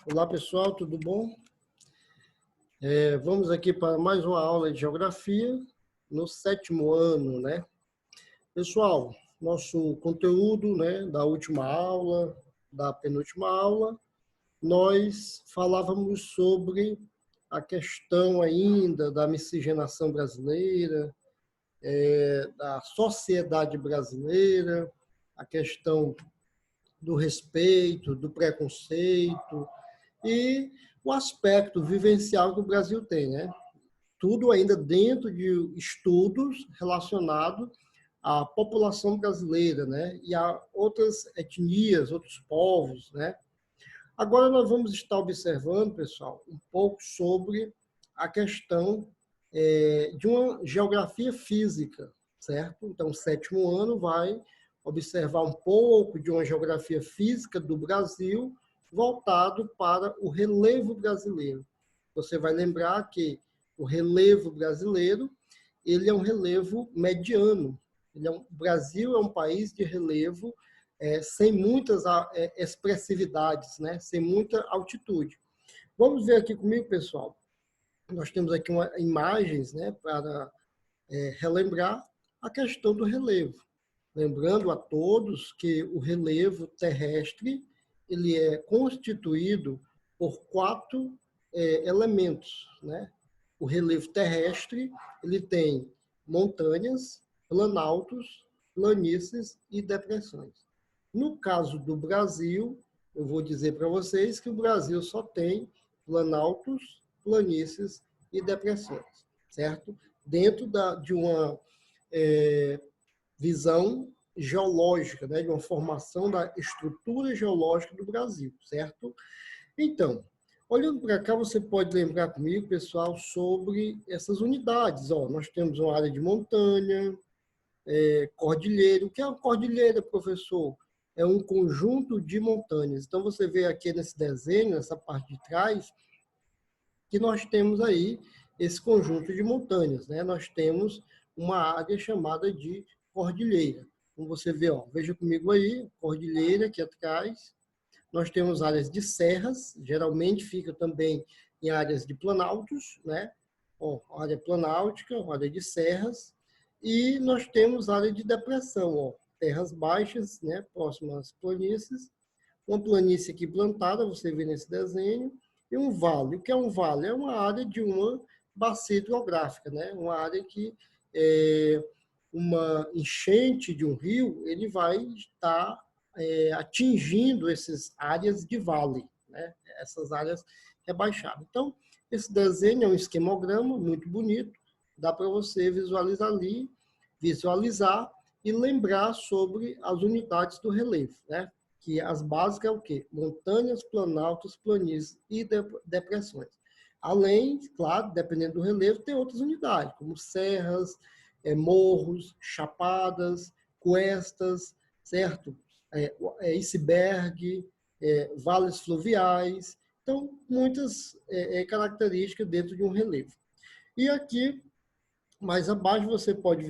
Olá, pessoal, tudo bom? Vamos aqui para mais uma aula de geografia no 7º ano, né? Pessoal, nosso conteúdo, né, da última aula, da penúltima aula, nós falávamos sobre a questão ainda da miscigenação brasileira, da sociedade brasileira, a questão do respeito, do preconceito, e o aspecto vivencial que o Brasil tem, né? Tudo ainda dentro de estudos relacionados à população brasileira, né? E a outras etnias, outros povos, né? Agora nós vamos estar observando, pessoal, um pouco sobre a questão de uma geografia física, certo? Então, o 7º ano vai observar um pouco de uma geografia física do Brasil voltado para o relevo brasileiro. Você vai lembrar que o relevo brasileiro, ele é um relevo mediano. O Brasil é um país de relevo sem muitas expressividades, né? Sem muita altitude. Vamos ver aqui comigo, pessoal. Nós temos aqui imagens, né, para relembrar a questão do relevo. Lembrando a todos que o relevo terrestre ele é constituído por 4 elementos, né? O relevo terrestre ele tem montanhas, planaltos, planícies e depressões. No caso do Brasil, eu vou dizer para vocês que o Brasil só tem planaltos, planícies e depressões, certo? Dentro de uma visão geológica, né, de uma formação da estrutura geológica do Brasil, certo? Então, olhando para cá, você pode lembrar comigo, pessoal, sobre essas unidades. Ó, nós temos uma área de montanha, cordilheira. O que é uma cordilheira, professor? É um conjunto de montanhas. Então, você vê aqui nesse desenho, nessa parte de trás, que nós temos aí esse conjunto de montanhas, né? Nós temos uma área chamada de cordilheira. Como você vê, ó, veja comigo aí, cordilheira aqui atrás. Nós temos áreas de serras, geralmente fica também em áreas de planaltos, né? Ó, área planáltica, área de serras. E nós temos área de depressão, ó, terras baixas, né, próximas às planícies. Uma planície aqui plantada, você vê nesse desenho, e um vale. O que é um vale? É uma área de uma bacia hidrográfica, né? Uma área que uma enchente de um rio, ele vai estar atingindo essas áreas de vale, né? Essas áreas rebaixadas. Então, esse desenho é um esquemograma muito bonito, dá para você visualizar ali, visualizar e lembrar sobre as unidades do relevo, né? Que as básicas é o quê? Montanhas, planaltos, planícies e depressões. Além, claro, dependendo do relevo, tem outras unidades, como serras, morros, chapadas, cuestas, certo? Iceberg, vales fluviais. Então, muitas características dentro de um relevo. E aqui, mais abaixo, você pode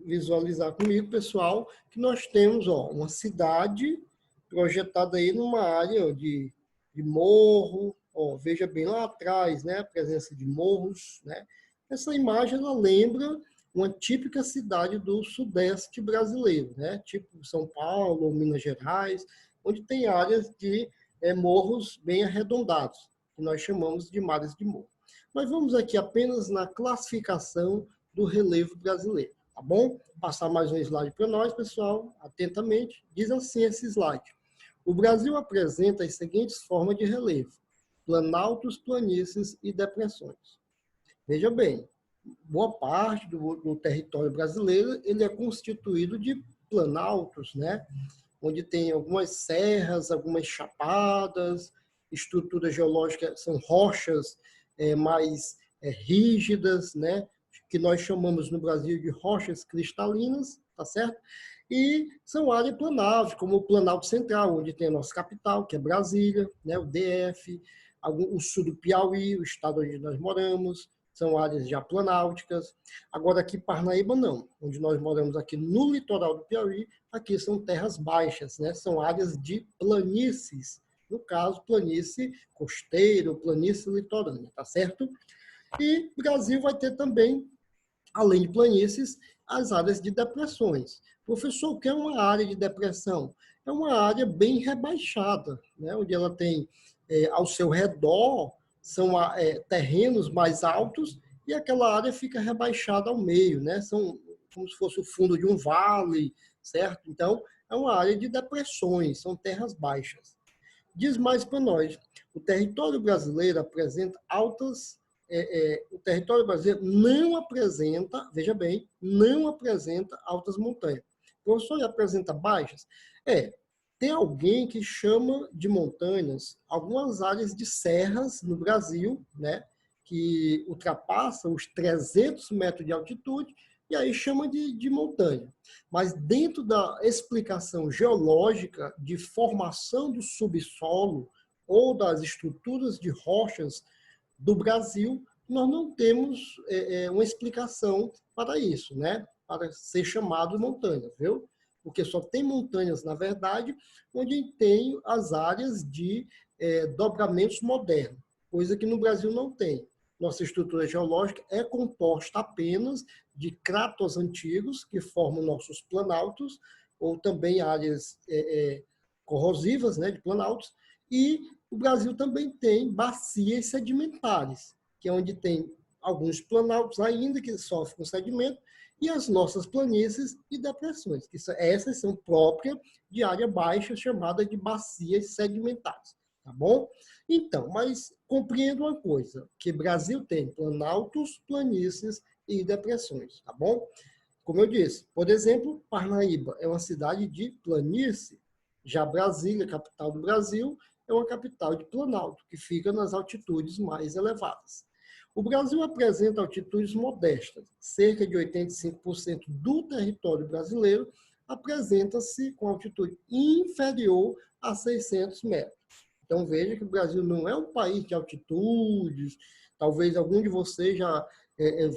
visualizar comigo, pessoal, que nós temos uma cidade projetada aí numa área de morro. Ó, veja bem lá atrás, né, a presença de morros, né? Essa imagem ela lembra uma típica cidade do sudeste brasileiro, né? Tipo São Paulo ou Minas Gerais, onde tem áreas de morros bem arredondados, que nós chamamos de mares de morro. Mas vamos aqui apenas na classificação do relevo brasileiro, tá bom? Passar mais um slide para nós, pessoal, atentamente. Diz assim esse slide. O Brasil apresenta as seguintes formas de relevo: planaltos, planícies e depressões. Veja bem, boa parte do território brasileiro ele é constituído de planaltos, né? Onde tem algumas serras, algumas chapadas, estruturas geológicas, são rochas mais rígidas, né? Que nós chamamos no Brasil de rochas cristalinas, tá certo? E são áreas planáveis, como o Planalto Central, onde tem a nossa capital, que é Brasília, né? O DF, o sul do Piauí, o estado onde nós moramos, são áreas já planáuticas. Agora aqui Parnaíba não, onde nós moramos aqui no litoral do Piauí, aqui são terras baixas, né? São áreas de planícies, No caso, planície costeira ou planície litorânea, tá certo? E o Brasil vai ter também, além de planícies, as áreas de depressões. Professor, o que é uma área de depressão? É uma área bem rebaixada, né? Onde ela tem ao seu redor são terrenos mais altos e aquela área fica rebaixada ao meio, né? São como se fosse o fundo de um vale, certo? Então, é uma área de depressões, são terras baixas. Diz mais para nós, o território brasileiro apresenta altas o território brasileiro não apresenta, veja bem, não apresenta altas montanhas. O professor apresenta baixas? Tem alguém que chama de montanhas algumas áreas de serras no Brasil, né, que ultrapassam os 300 metros de altitude, e aí chama de montanha. Mas dentro da explicação geológica de formação do subsolo ou das estruturas de rochas do Brasil, nós não temos uma explicação para isso, né? Para ser chamado montanha, viu? Porque só tem montanhas, na verdade, onde tem as áreas de dobramentos modernos, coisa que no Brasil não tem. Nossa estrutura geológica é composta apenas de cratos antigos, que formam nossos planaltos, ou também áreas corrosivas, né, de planaltos, e o Brasil também tem bacias sedimentares, que é onde tem alguns planaltos ainda que sofrem com sedimento, e as nossas planícies e depressões, que essas são próprias de área baixa, chamada de bacias sedimentares, tá bom? Então, mas compreenda uma coisa, que o Brasil tem planaltos, planícies e depressões, tá bom? Como eu disse, por exemplo, Parnaíba é uma cidade de planície, já Brasília, capital do Brasil, é uma capital de planalto, que fica nas altitudes mais elevadas. O Brasil apresenta altitudes modestas. Cerca de 85% do território brasileiro apresenta-se com altitude inferior a 600 metros. Então, veja que o Brasil não é um país de altitudes. Talvez algum de vocês já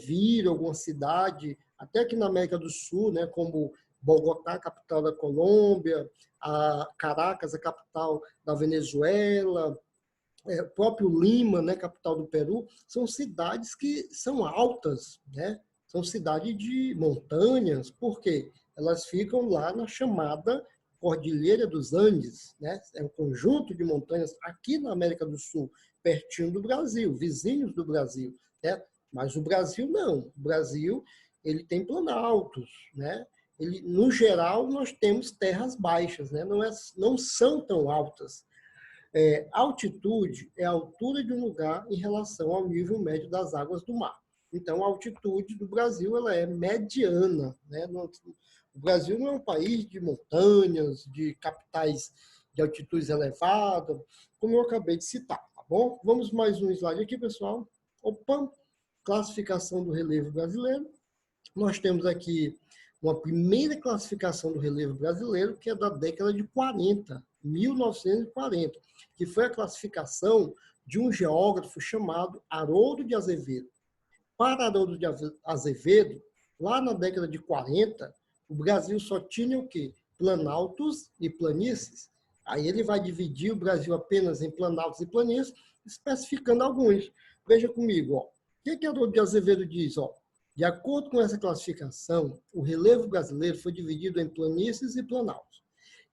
viram alguma cidade, até aqui na América do Sul, né, como Bogotá, capital da Colômbia, a Caracas, a capital da Venezuela, o próprio Lima, né, capital do Peru, são cidades que são altas, né? São cidades de montanhas, porque elas ficam lá na chamada Cordilheira dos Andes, né? É um conjunto de montanhas aqui na América do Sul, pertinho do Brasil, vizinhos do Brasil, né? Mas o Brasil não. O Brasil, ele tem planaltos, né? Ele, no geral, nós temos terras baixas, né? Não são tão altas. Altitude é a altura de um lugar em relação ao nível médio das águas do mar. Então, a altitude do Brasil ela é mediana, né? O Brasil não é um país de montanhas, de capitais de altitudes elevadas, como eu acabei de citar, tá bom? Vamos mais um slide aqui, pessoal. Opa! Classificação do relevo brasileiro. Nós temos aqui uma primeira classificação do relevo brasileiro, que é da década de 40, 1940, que foi a classificação de um geógrafo chamado Haroldo de Azevedo. Para Haroldo de Azevedo, lá na década de 40, o Brasil só tinha o quê? Planaltos e planícies. Aí ele vai dividir o Brasil apenas em planaltos e planícies, especificando alguns. Veja comigo, ó. O que Haroldo de Azevedo diz? Ó? De acordo com essa classificação, o relevo brasileiro foi dividido em planícies e planaltos.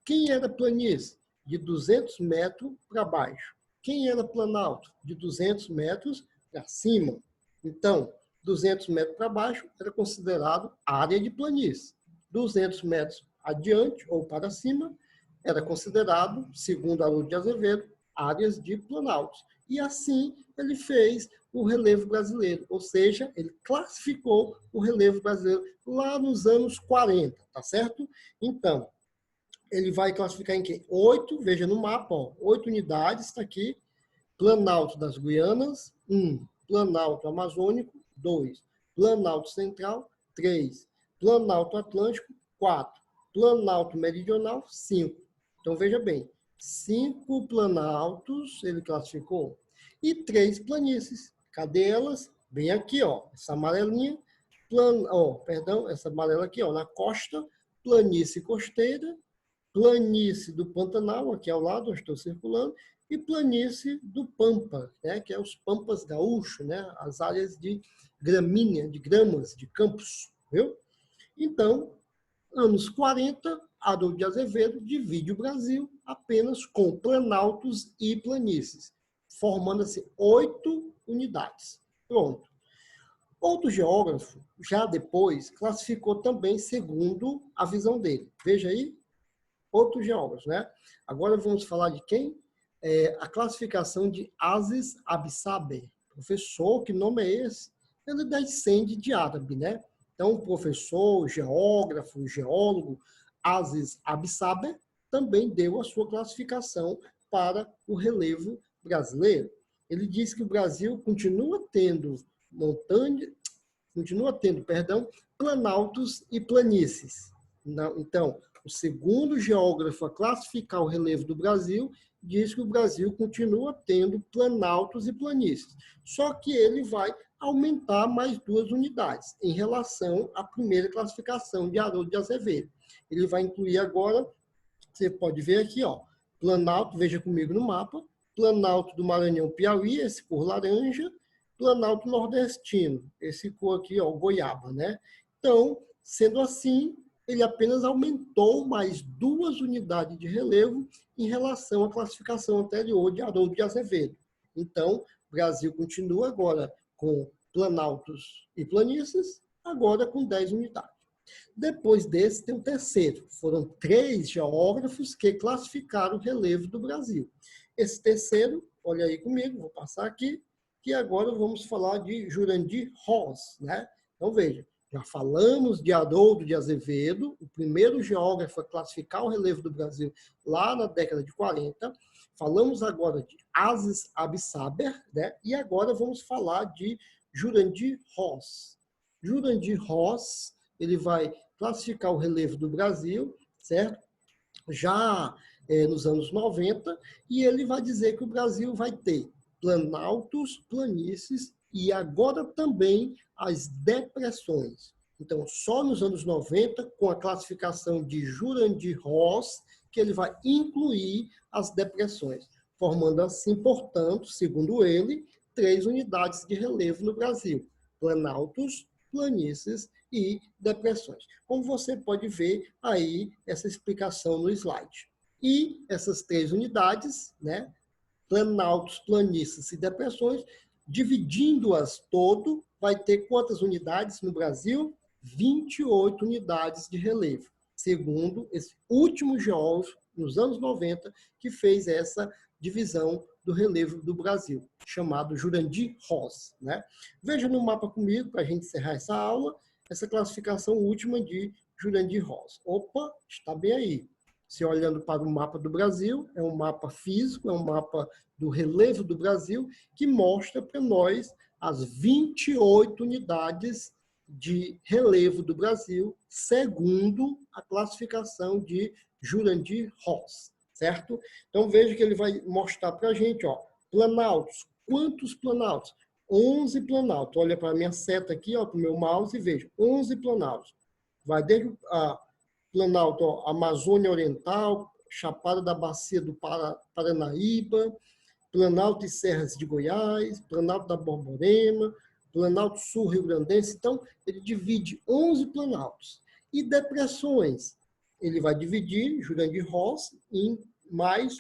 Quem era planície? De 200 metros para baixo. Quem era planalto? De 200 metros para cima. Então, 200 metros para baixo era considerado área de planície. 200 metros adiante ou para cima era considerado, segundo Haroldo de Azevedo, áreas de planaltos. E assim ele fez o relevo brasileiro, ou seja, ele classificou o relevo brasileiro lá nos anos 40, tá certo? Então, ele vai classificar em quê? 8, veja no mapa, ó, 8 unidades, está aqui. Planalto das Guianas, 1. Planalto Amazônico, 2. Planalto Central, 3. Planalto Atlântico, 4. Planalto Meridional, 5. Então, veja bem, 5 planaltos ele classificou e 3 planícies. Cadê elas? Bem aqui, ó, essa amarelinha, essa amarela aqui, ó, na costa, planície costeira, planície do Pantanal, aqui ao lado, eu estou circulando, e planície do Pampa, né, que é os Pampas gaúchos, né, as áreas de gramínea, de gramas, de campos, viu? Então, anos 40, Haroldo de Azevedo divide o Brasil apenas com planaltos e planícies, formando-se 8 unidades. Pronto. Outro geógrafo, já depois, classificou também segundo a visão dele. Veja aí, outro geógrafo, né? Agora vamos falar de quem? A classificação de Aziz Absaber. Professor, que nome é esse? Ele descende de árabe, né? Então, o professor, geógrafo, geólogo, Aziz Absaber, também deu a sua classificação para o relevo brasileiro. Ele diz que o Brasil continua tendo planaltos e planícies. Então, o segundo geógrafo a classificar o relevo do Brasil diz que o Brasil continua tendo planaltos e planícies. Só que ele vai aumentar mais 2 unidades em relação à primeira classificação de Haroldo de Azevedo. Ele vai incluir agora, você pode ver aqui, ó, Planalto, veja comigo no mapa, Planalto do Maranhão-Piauí, esse cor laranja, Planalto nordestino, esse cor aqui, ó, goiaba, né? Então, sendo assim, ele apenas aumentou mais 2 unidades de relevo em relação à classificação anterior de Haroldo de Azevedo. Então, o Brasil continua agora com planaltos e planícies, agora com 10 unidades. Depois desse, tem o terceiro. Foram 3 geógrafos que classificaram o relevo do Brasil. Esse terceiro, olha aí comigo, vou passar aqui, que agora vamos falar de Jurandir Ross, né? Então, veja, já falamos de Haroldo de Azevedo, o primeiro geógrafo a classificar o relevo do Brasil lá na década de 40. Falamos agora de Aziz Absaber, né? E agora vamos falar de Jurandir Ross. Jurandir Ross, ele vai classificar o relevo do Brasil, certo? Já nos anos 90, e ele vai dizer que o Brasil vai ter planaltos, planícies e agora também as depressões. Então, só nos anos 90, com a classificação de Jurandir Ross, que ele vai incluir as depressões, formando assim, portanto, segundo ele, 3 unidades de relevo no Brasil: planaltos, planícies e depressões. Como você pode ver aí essa explicação no slide. E essas 3 unidades, né, planaltos, planícies e depressões, dividindo-as todo, vai ter quantas unidades no Brasil? 28 unidades de relevo, segundo esse último geógrafo, nos anos 90, que fez essa divisão do relevo do Brasil, chamado Jurandir Ross, né? Veja no mapa comigo, para a gente encerrar essa aula, essa classificação última de Jurandir Ross. Opa, está bem aí. Se olhando para o mapa do Brasil, é um mapa físico, é um mapa do relevo do Brasil, que mostra para nós as 28 unidades de relevo do Brasil, segundo a classificação de Jurandir Ross, certo? Então, veja que ele vai mostrar para a gente, ó, planaltos. Quantos planaltos? 11 planaltos. Olha para a minha seta aqui, ó, para o meu mouse e veja, 11 planaltos. Vai desde a Planalto, ó, Amazônia Oriental, Chapada da Bacia do Paranaíba, Planalto e Serras de Goiás, Planalto da Borborema, Planalto Sul Rio Grandense. Então, ele divide 11 planaltos. E depressões? Ele vai dividir, Jurandir Ross, em mais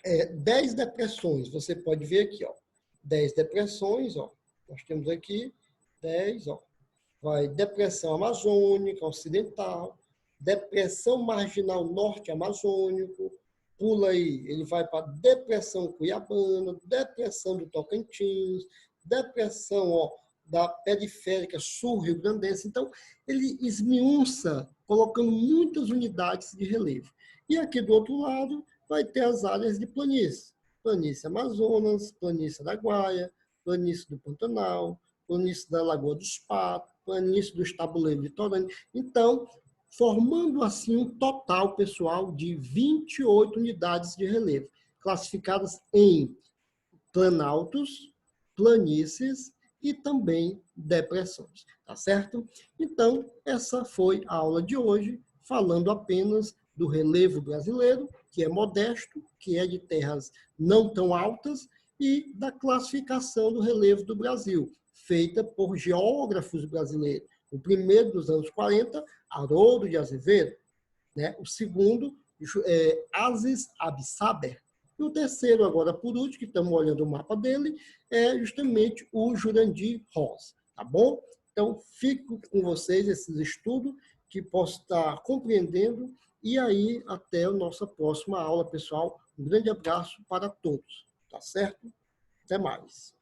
10 depressões. Você pode ver aqui, ó, 10 depressões, ó. Nós temos aqui 10, ó. Vai depressão amazônica, ocidental, depressão marginal norte amazônico, pula aí, ele vai para depressão cuiabana, depressão do Tocantins, depressão, ó, da periférica sul rio-grandense. Então, ele esmiuça, colocando muitas unidades de relevo. E aqui do outro lado, vai ter as áreas de planície. Planície Amazonas, planície Araguaia, planície do Pantanal, planície da Lagoa dos Patos, planície dos Tabuleiros de Torane. Então, formando assim um total, pessoal, de 28 unidades de relevo, classificadas em planaltos, planícies e também depressões, tá certo? Então, essa foi a aula de hoje, falando apenas do relevo brasileiro, que é modesto, que é de terras não tão altas, e da classificação do relevo do Brasil, feita por geógrafos brasileiros. O primeiro, dos anos 40, Haroldo de Azevedo, né? O segundo, Aziz Absaber. E o terceiro, agora por último, que estamos olhando o mapa dele, é justamente o Jurandir Rosa, tá bom? Então, fico com vocês esses estudos que posso estar compreendendo e aí até a nossa próxima aula, pessoal. Um grande abraço para todos, tá certo? Até mais.